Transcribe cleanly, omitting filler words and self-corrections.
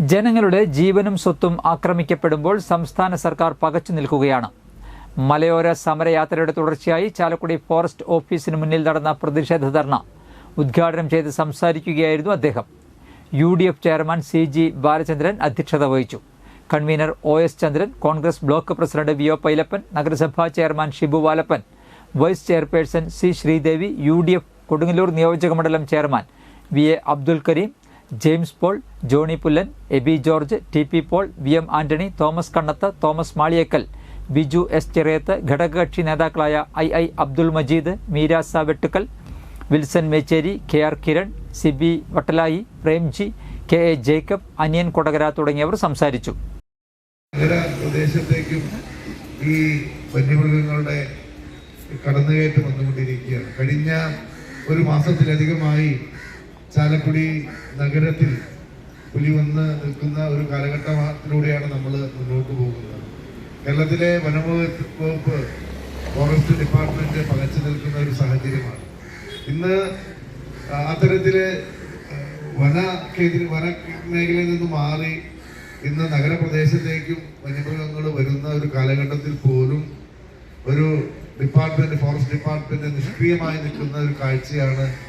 ജനങ്ങളുടെ ജീവനും സ്വത്തും ആക്രമിക്കപ്പെടുമ്പോൾ സംസ്ഥാന സർക്കാർ പകച്ചു നിൽക്കുകയാണ്. മലയോര സമരയാത്രയുടെ തുടർച്ചയായി ചാലക്കുടി ഫോറസ്റ്റ് ഓഫീസിന് മുന്നിൽ നടന്ന പ്രതിഷേധ ധർണ ഉദ്ഘാടനം ചെയ്ത് സംസാരിക്കുകയായിരുന്നു അദ്ദേഹം. UDF ചെയർമാൻ CG ബാലചന്ദ്രൻ അധ്യക്ഷത വഹിച്ചു. Convener OS Chandran, Congress block president VO Pailappan, നഗരസഭാ chairman Shibu Valappan, vice chairperson C Sreedevi, UDF Kodungallur നിയോജകമണ്ഡലം chairman VA Abdul Kareem, James Paul, Johny Pullan, Aby George, TP Paul, VM Antony, Thomas Kannath, Thomas Maliyekkal, Biju S Cheriyath, ഘടകകക്ഷി നേതാക്കളായ II Abdul Majeed, Meerasa Vettukkal, Wilson Mecheri, KR Kiran, Sibi Vattalayi, Premji, KA Jacob, Aniyan Kodakara തുടങ്ങിയവർ സംസാരിച്ചു. പ്രദേശത്തേക്കും ഈ വന്യമൃഗങ്ങളുടെ കടന്നുകയറ്റം വന്നുകൊണ്ടിരിക്കുകയാണ്. കഴിഞ്ഞ ഒരു മാസത്തിലധികമായി ചാലക്കുടി നഗരത്തിൽ പുലി വന്ന് നിൽക്കുന്ന ഒരു കാലഘട്ടത്തിലൂടെയാണ് നമ്മൾ മുന്നോട്ട് പോകുന്നത്. കേരളത്തിലെ വനംവകുപ്പ്, ഫോറസ്റ്റ് ഡിപ്പാർട്ട്മെന്റ് പകച്ചു നിൽക്കുന്ന ഒരു സാഹചര്യമാണ്. ഇന്ന് അത്തരത്തില് വന മേഖലയിൽ നിന്ന് മാറി ഇന്ന് നഗരപ്രദേശത്തേക്കും വന്യമൃഗങ്ങൾ വരുന്ന ഒരു കാലഘട്ടത്തിൽ പോലും ഒരു ഡിപ്പാർട്ട്മെന്റ്, ഫോറസ്റ്റ് ഡിപ്പാർട്ട്മെന്റ് നിഷ്ക്രിയമായി നിൽക്കുന്ന ഒരു കാഴ്ചയാണ്